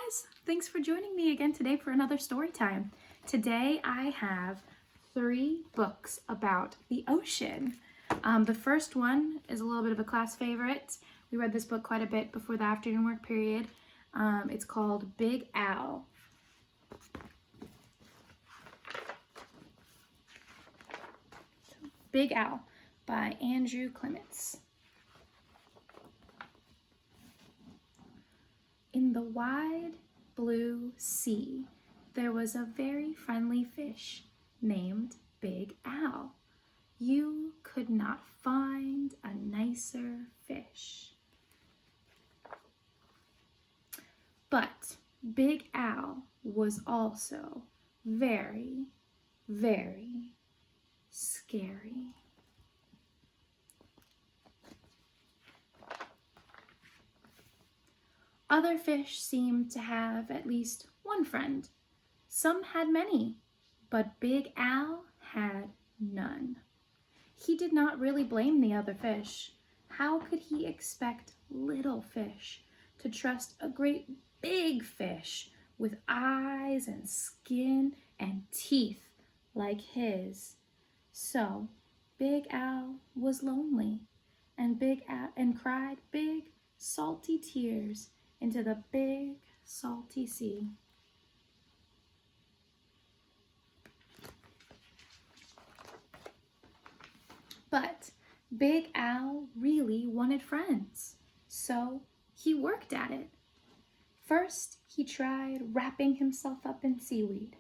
guys, thanks for joining me again today for another story time. Today I have 3 books about the ocean. The first one is a little bit of a class favorite. We read this book quite a bit before the afternoon work period. It's called Big Al. Big Al by Andrew Clements. In the wide blue sea, there was a very friendly fish named Big Al. You could not find a nicer fish. But Big Al was also very, very scary. Other fish seemed to have at least one friend. Some had many, but Big Al had none. He did not really blame the other fish. How could he expect little fish to trust a great big fish with eyes and skin and teeth like his? So Big Al was lonely and cried big salty tears into the big salty sea. But Big Al really wanted friends, so he worked at it. First, he tried wrapping himself up in seaweed.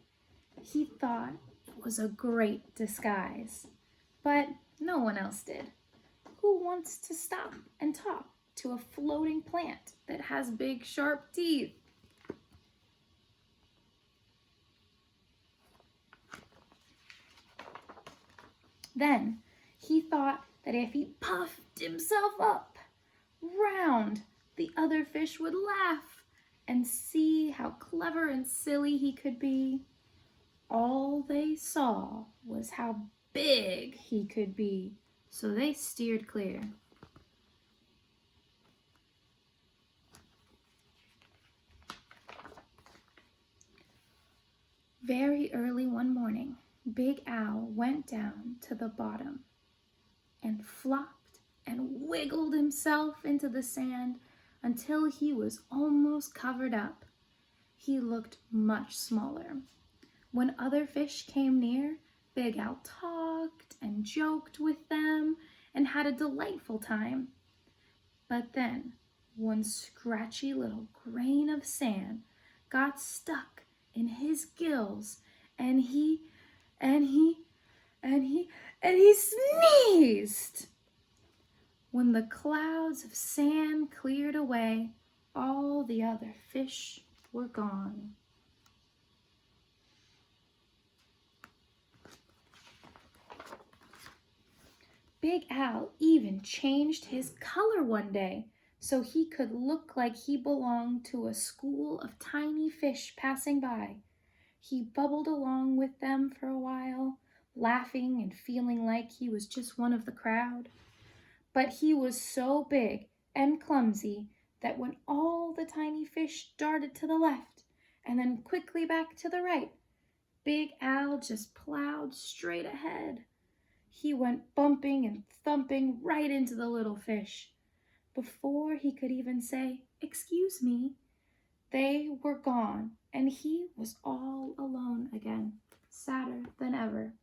He thought it was a great disguise, but no one else did. Who wants to stop and talk to a floating plant that has big sharp teeth? Then he thought that if he puffed himself up round, the other fish would laugh and see how clever and silly he could be. All they saw was how big he could be, so they steered clear. Very early one morning, Big Al went down to the bottom and flopped and wiggled himself into the sand until he was almost covered up. He looked much smaller. When other fish came near, Big Al talked and joked with them and had a delightful time. But then one scratchy little grain of sand got stuck in his gills, and he sneezed. When the clouds of sand cleared away, all the other fish were gone. Big Al even changed his color one day so he could look like he belonged to a school of tiny fish passing by. He bubbled along with them for a while, laughing and feeling like he was just one of the crowd. But he was so big and clumsy that when all the tiny fish darted to the left and then quickly back to the right, Big Al just plowed straight ahead. He went bumping and thumping right into the little fish. Before he could even say, "Excuse me," they were gone, and he was all alone again, sadder than ever.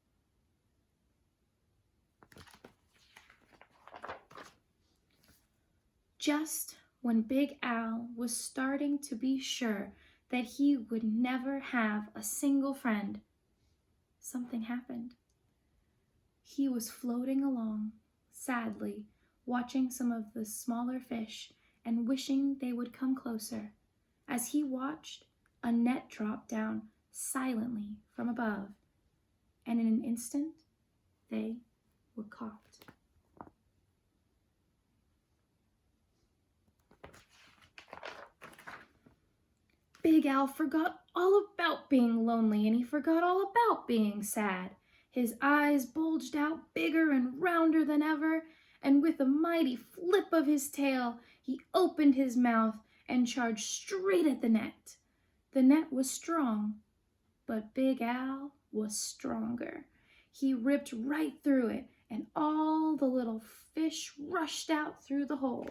Just when Big Al was starting to be sure that he would never have a single friend, something happened. He was floating along, sadly, watching some of the smaller fish and wishing they would come closer. As he watched, a net dropped down silently from above, and in an instant, they were caught. Big Al forgot all about being lonely, and he forgot all about being sad. His eyes bulged out bigger and rounder than ever, and with a mighty flip of his tail, he opened his mouth and charged straight at the net. The net was strong, but Big Al was stronger. He ripped right through it, and all the little fish rushed out through the hole.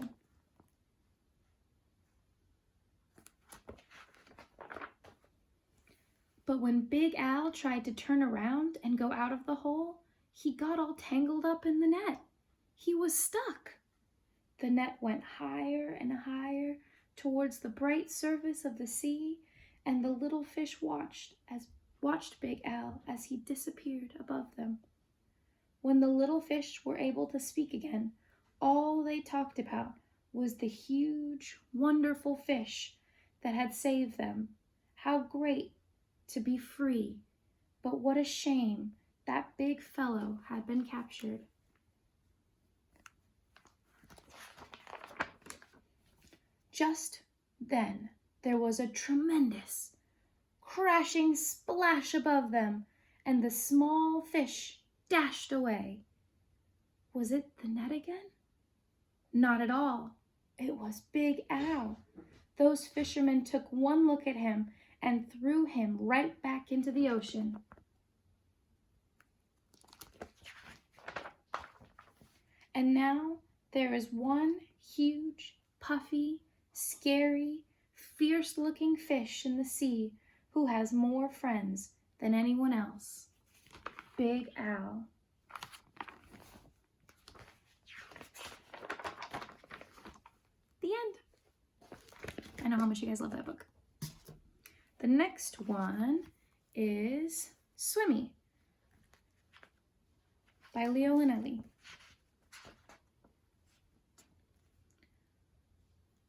But when Big Al tried to turn around and go out of the hole, he got all tangled up in the net. He was stuck. The net went higher and higher towards the bright surface of the sea, and the little fish watched Big Al as he disappeared above them. When the little fish were able to speak again, all they talked about was the huge, wonderful fish that had saved them. How great to be free, but what a shame that big fellow had been captured. Just then there was a tremendous crashing splash above them, and the small fish dashed away. Was it the net again? Not at all. It was Big Al. Those fishermen took one look at him and threw him right back into the ocean. And now there is one huge, puffy, scary, fierce-looking fish in the sea who has more friends than anyone else. Big Al. The end. I know how much you guys love that book. The next one is Swimmy by Leo Lionni.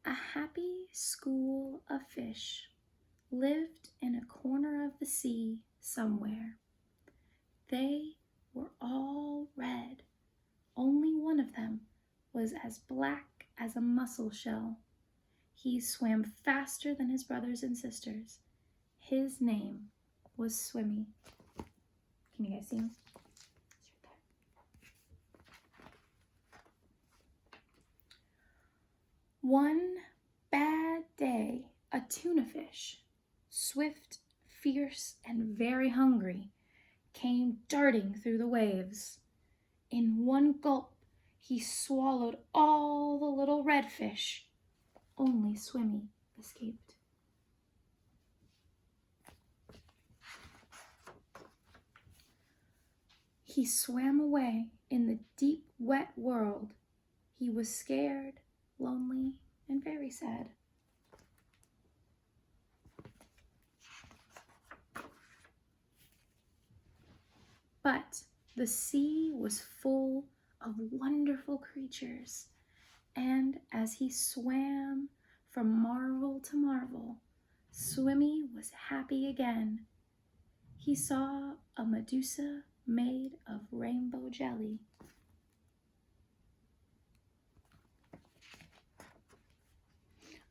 A happy school of fish lived in a corner of the sea somewhere. They were all red. Only one of them was as black as a mussel shell. He swam faster than his brothers and sisters. His name was Swimmy. Can you guys see him? He's right there. One bad day, a tuna fish, swift, fierce, and very hungry, came darting through the waves. In one gulp, he swallowed all the little red fish. Only Swimmy escaped. He swam away in the deep, wet world. He was scared, lonely, and very sad. But the sea was full of wonderful creatures, and as he swam from marvel to marvel, Swimmy was happy again. He saw a Medusa made of rainbow jelly.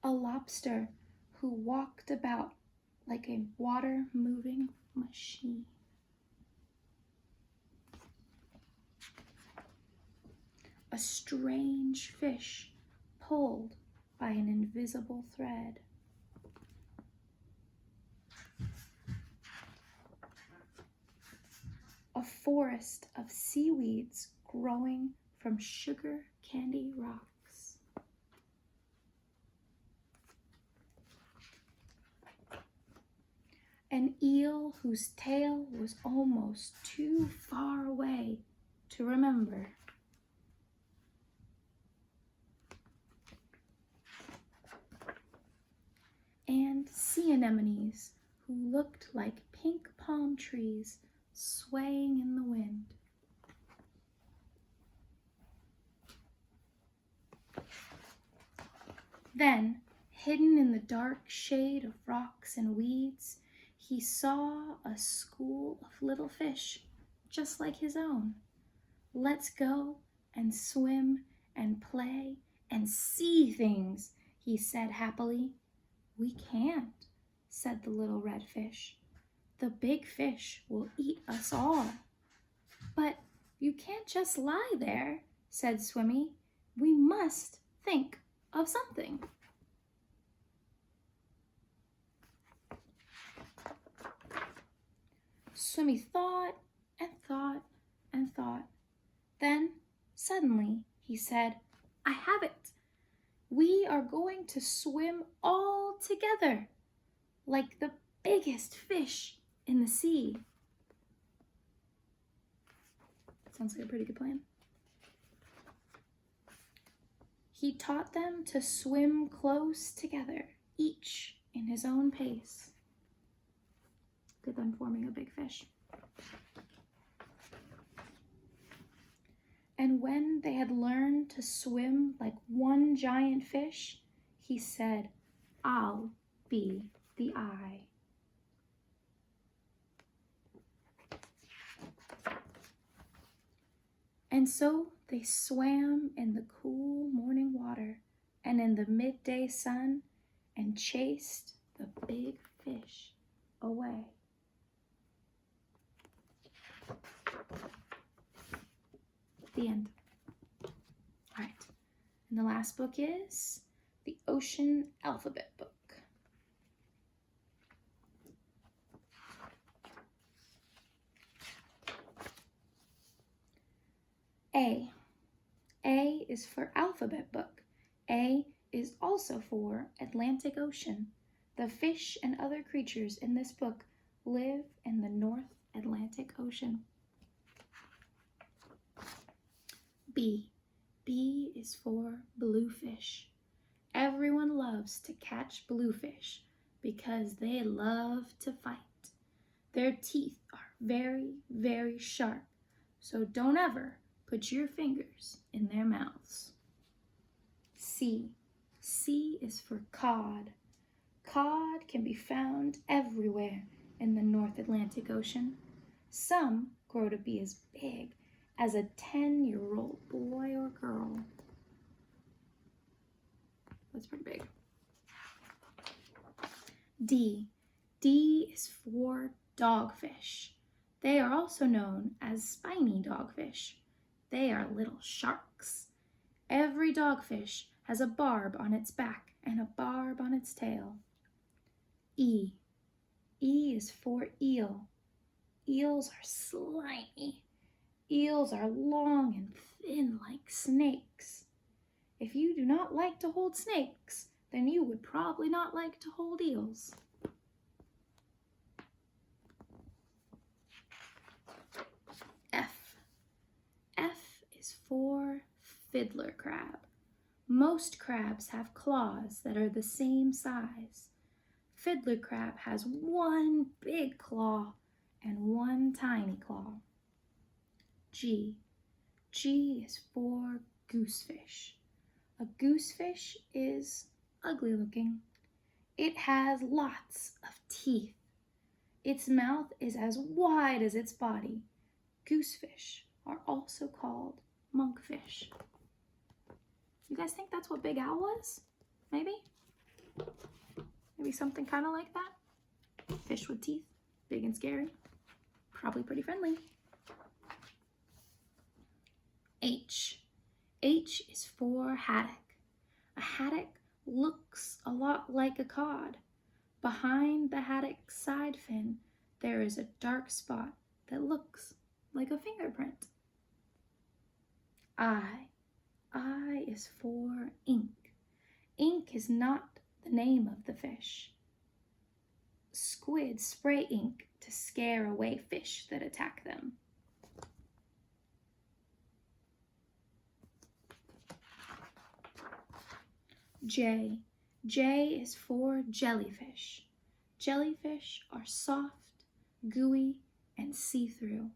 A lobster who walked about like a water-moving machine. A strange fish pulled by an invisible thread. A forest of seaweeds growing from sugar candy rocks. An eel whose tail was almost too far away to remember. And sea anemones who looked like pink palm trees swaying in the wind. Then, hidden in the dark shade of rocks and weeds, he saw a school of little fish just like his own. Let's go and swim and play and see things, he said happily. We can't, said the little red fish. The big fish will eat us all. But you can't just lie there, said Swimmy. We must think of something. Swimmy thought and thought and thought. Then, suddenly, he said, I have it. We are going to swim all together, like the biggest fish in the sea. Sounds like a pretty good plan. He taught them to swim close together, each in his own pace. Good them forming a big fish. And when they had learned to swim like one giant fish, he said, I'll be the eye. And so they swam in the cool morning water and in the midday sun and chased the big fish away. The end. All right. And the last book is the Ocean Alphabet Book. A. A is for alphabet book. A is also for Atlantic Ocean. The fish and other creatures in this book live in the North Atlantic Ocean. B. B is for bluefish. Everyone loves to catch bluefish because they love to fight. Their teeth are very, very sharp, so don't ever put your fingers in their mouths. C. C is for cod. Cod can be found everywhere in the North Atlantic Ocean. Some grow to be as big as a 10-year-old boy or girl. That's pretty big. D. D is for dogfish. They are also known as spiny dogfish. They are little sharks. Every dogfish has a barb on its back and a barb on its tail. E. E is for eel. Eels are slimy. Eels are long and thin like snakes. If you do not like to hold snakes, then you would probably not like to hold eels. F. F is for fiddler crab. Most crabs have claws that are the same size. Fiddler crab has one big claw and one tiny claw. G. G is for goosefish. A goosefish is ugly looking. It has lots of teeth. Its mouth is as wide as its body. Goosefish are also called monkfish. You guys think that's what Big Al was? Maybe? Maybe something kind of like that? Fish with teeth, big and scary. Probably pretty friendly. H. H is for haddock. A haddock looks a lot like a cod. Behind the haddock's side fin, there is a dark spot that looks like a fingerprint. I. I is for ink. Ink is not the name of the fish. Squid spray ink to scare away fish that attack them. J. J is for jellyfish. Jellyfish are soft, gooey, and see-through.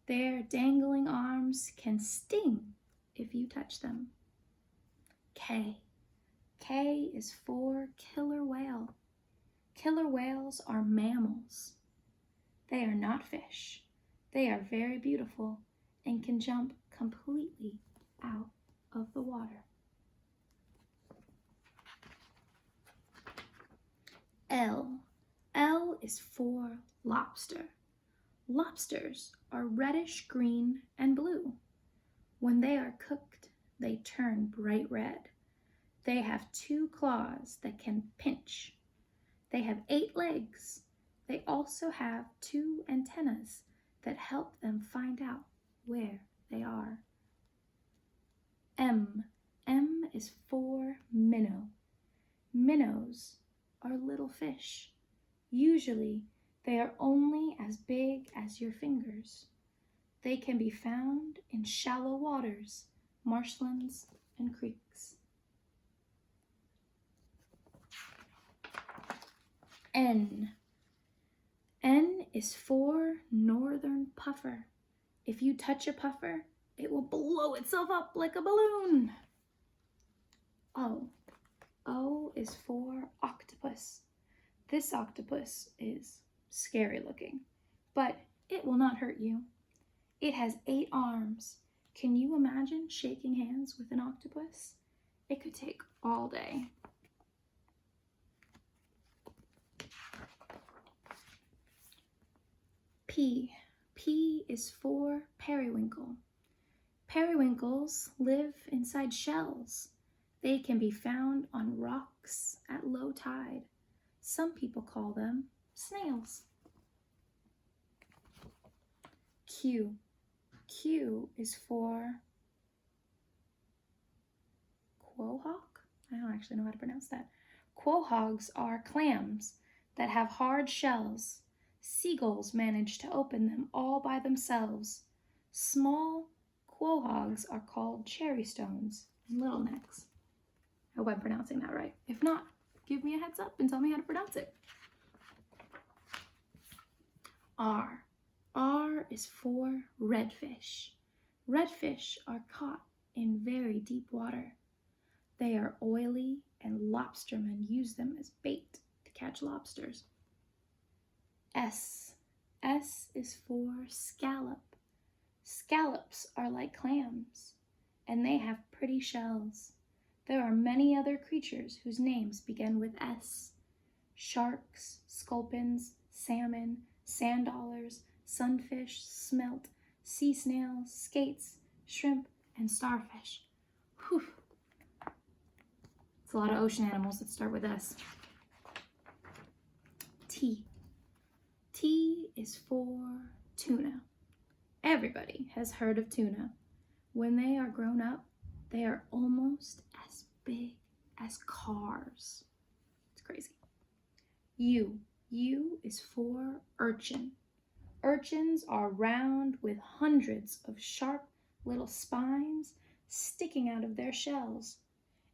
Their dangling arms can sting if you touch them. K. K is for killer whale. Killer whales are mammals. They are not fish. They are very beautiful and can jump completely out of the water. L. L is for lobster. Lobsters are reddish green and blue. When they are cooked, they turn bright red. They have 2 claws that can pinch. They have 8 legs. They also have 2 antennas that help them find out where they are. M. M is for minnow. Minnows are little fish. Usually, they are only as big as your fingers. They can be found in shallow waters, marshlands, and creeks. N. N is for northern puffer. If you touch a puffer, it will blow itself up like a balloon. O. O is for octopus. This octopus is scary looking, but it will not hurt you. It has 8 arms. Can you imagine shaking hands with an octopus? It could take all day. P. P is for periwinkle. Periwinkles live inside shells. They can be found on rocks at low tide. Some people call them snails. Q. Q is for quahog? I don't actually know how to pronounce that. Quahogs are clams that have hard shells. Seagulls manage to open them all by themselves. Small quahogs are called cherry stones and little necks. I hope I'm pronouncing that right. If not, give me a heads up and tell me how to pronounce it. R. R is for redfish. Redfish are caught in very deep water. They are oily and lobstermen use them as bait to catch lobsters. S. S is for scallop. Scallops are like clams, and they have pretty shells. There are many other creatures whose names begin with S. Sharks, sculpins, salmon, sand dollars, sunfish, smelt, sea snails, skates, shrimp, and starfish. Whew. It's a lot of ocean animals that start with S. T. T is for tuna. Everybody has heard of tuna. When they are grown up, they are almost as big as cars. It's crazy. U. U is for urchin. Urchins are round with hundreds of sharp little spines sticking out of their shells.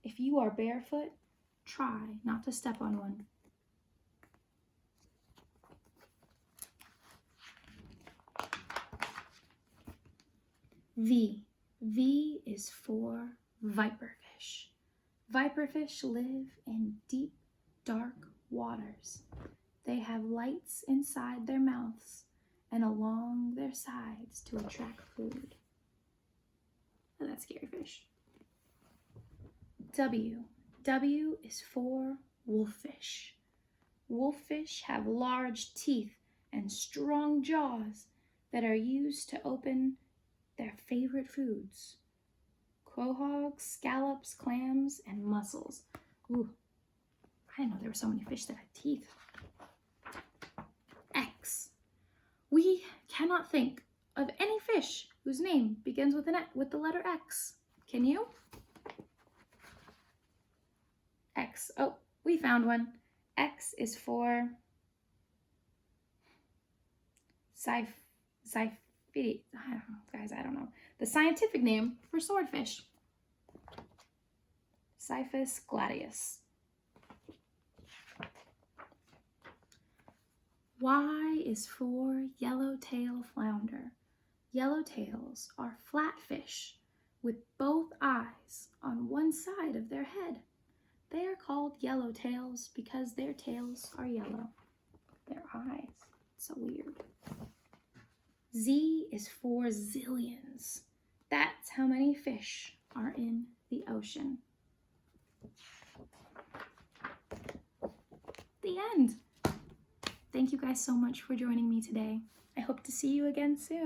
If you are barefoot, try not to step on one. V. V is for viperfish. Viperfish live in deep, dark waters. They have lights inside their mouths and along their sides to attract food. Oh, that's scary fish. W. W is for wolffish. Wolffish have large teeth and strong jaws that are used to open their favorite foods: quahogs, scallops, clams, and mussels. Ooh, I didn't know there were so many fish that had teeth. X. We cannot think of any fish whose name begins with the letter X. Can you? X. Oh, we found one. X is for guys, I don't know. The scientific name for swordfish. Siphus gladius. Y is for yellowtail flounder. Yellowtails are flat fish with both eyes on one side of their head. They are called yellowtails because their tails are yellow. Their eyes. It's so weird. Z is for zillions. That's how many fish are in the ocean. The end. Thank you guys so much for joining me today. I hope to see you again soon.